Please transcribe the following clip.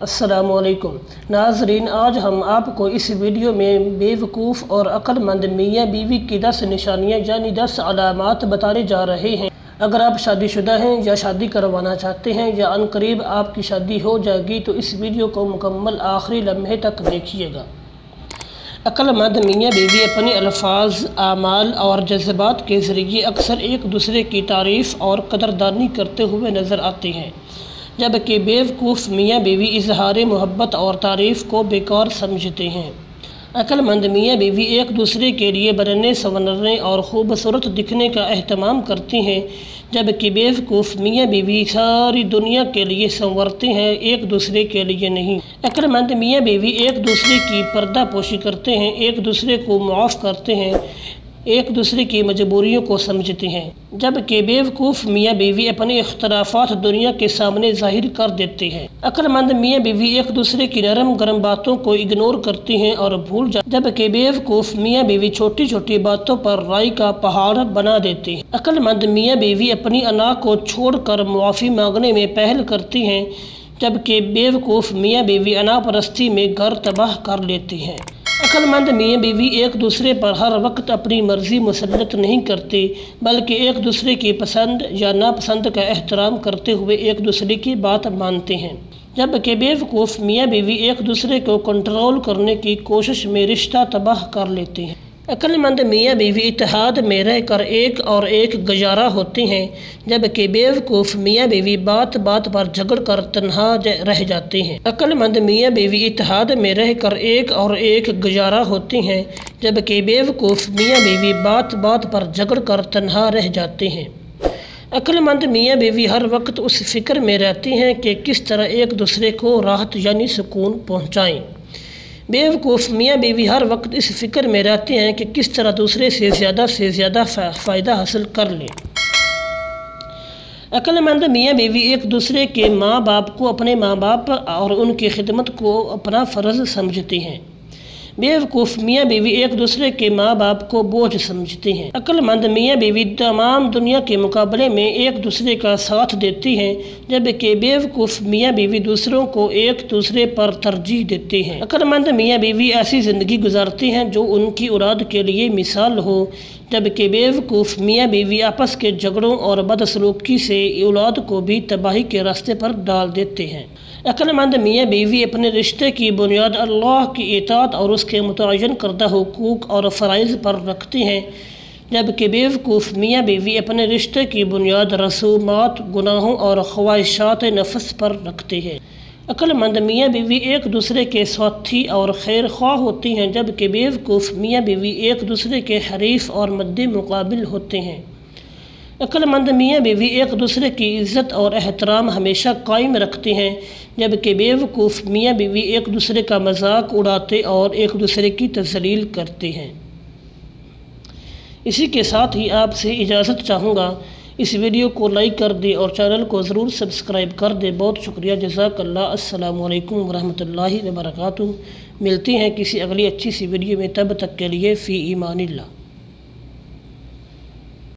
السلام علیکم ناظرین، آج ہم آپ کو اس ویڈیو میں بیوقوف اور عقل مند میاں بیوی کی 10 نشانیاں یعنی 10 علامات بتانے جا رہے ہیں۔ اگر آپ شادی شدہ ہیں یا شادی کروانا چاہتے ہیں یا عنقریب آپ کی شادی ہو جائے گی تو اس ویڈیو کو مکمل آخری لمحے تک دیکھیے گا۔ عقل مند میاں بیوی اپنے الفاظ، اعمال اور جذبات کے ذریعے اکثر ایک دوسرے کی تعریف اور قدردانی کرتے ہوئے نظر آتے ہیں، جبکہ بیوقوف میاں بیوی اظہار محبت اور تعریف کو بیکار سمجھتے ہیں۔ عقل مند میاں بیوی ایک دوسرے کے لیے بننے سنورنے اور خوبصورت دکھنے کا اہتمام کرتی ہیں، جبکہ بیوقوف میاں بیوی ساری دنیا کے لیے سنورتے ہیں، ایک دوسرے کے لیے نہیں۔ عقل مند میاں بیوی ایک دوسرے کی پردہ پوشی کرتے ہیں، ایک دوسرے کو معاف کرتے ہیں، ایک دوسرے کی مجبوریوں کو سمجھتے ہیں، جبکہ بیوقوف میاں بیوی اپنے اختلافات دنیا کے سامنے ظاہر کر دیتے ہیں۔ عقل مند میاں بیوی ایک دوسرے کی نرم گرم باتوں کو اگنور کرتی ہیں اور بھول جاتے ہیں، جبکہ بیوقوف میاں بیوی چھوٹی چھوٹی باتوں پر رائی کا پہاڑ بنا دیتے ہیں۔ عقل مند میاں بیوی اپنی انا کو چھوڑ کر معافی مانگنے میں پہل کرتی ہیں، جبکہ بیوقوف میاں بیوی انا پرستی میں گھر تباہ کر لیتے ہیں۔ عقل مند میاں بیوی ایک دوسرے پر ہر وقت اپنی مرضی مسلط نہیں کرتے، بلکہ ایک دوسرے کی پسند یا ناپسند کا احترام کرتے ہوئے ایک دوسرے کی بات مانتے ہیں، جبکہ بیوقوف میاں بیوی ایک دوسرے کو کنٹرول کرنے کی کوشش میں رشتہ تباہ کر لیتے ہیں۔ عقل مند میاں بیوی اتحاد میں رہ کر ایک اور ایک گزارا ہوتے ہیں، جبکہ بیوقوف میاں بیوی بات بات پر جھگڑ کر تنہا رہ جاتے ہیں۔ عقل مند میاں بیوی اتحاد میں رہ کر ایک اور ایک گزارا ہوتے ہیں، جبکہ بیوقوف میاں بیوی بات بات پر جھگڑ کر تنہا رہ جاتے ہیں۔ عقل مند میاں بیوی ہر وقت اس فکر میں رہتے ہیں کہ کس طرح ایک دوسرے کو راحت یعنی سکون پہنچائیں۔ بیوقوف میاں بیوی ہر وقت اس فکر میں رہتے ہیں کہ کس طرح دوسرے سے زیادہ فائدہ حاصل کر لیں۔ عقل مند میاں بیوی ایک دوسرے کے ماں باپ کو اپنے ماں باپ اور ان کی خدمت کو اپنا فرض سمجھتے ہیں۔ بیوقوف میاں بیوی ایک دوسرے کے ماں باپ کو بوجھ سمجھتے ہیں۔ عقل مند میاں بیوی تمام دنیا کے مقابلے میں ایک دوسرے کا ساتھ دیتے ہیں، جبکہ بیوقوف میاں بیوی دوسروں کو ایک دوسرے پر ترجیح دیتے ہیں۔ عقل مند میاں بیوی ایسی زندگی گزارتے ہیں جو ان کی اولاد کے لیے مثال ہو، جبکہ بیوقوف میاں بیوی آپس کے جھگڑوں اور بدسلوکی سے اولاد کو بھی تباہی کے راستے پر ڈال دیتے ہیں۔ عقل مند میاں بیوی اپنے رشتے کی بنیاد اللہ کی اطاعت اور اس کے متعین کردہ حقوق اور فرائض پر رکھتے ہیں، جبکہ بیوقوف میاں بیوی اپنے رشتے کی بنیاد رسومات، گناہوں اور خواہشات نفس پر رکھتے ہیں۔ عقل مند میاں بیوی ایک دوسرے کے ساتھی اور خیر خواہ ہوتے ہیں، جبکہ بیوقوف میاں بیوی ایک دوسرے کے حریف اور مد مقابل ہوتے ہیں۔ عقل مند میاں بیوی ایک دوسرے کی عزت اور احترام ہمیشہ قائم رکھتے ہیں، جبکہ بیوقوف میاں بیوی ایک دوسرے کا مذاق اڑاتے اور ایک دوسرے کی تذلیل کرتے ہیں۔ اسی کے ساتھ ہی آپ سے اجازت چاہوں گا، اس ویڈیو کو لائک کر دیں اور چینل کو ضرور سبسکرائب کر دیں۔ بہت شکریہ، جزاک اللہ۔ السلام علیکم ورحمۃ اللہ وبرکاتہ۔ ملتے ہیں کسی اگلی اچھی سی ویڈیو میں، تب تک کے لیے فی امان اللہ۔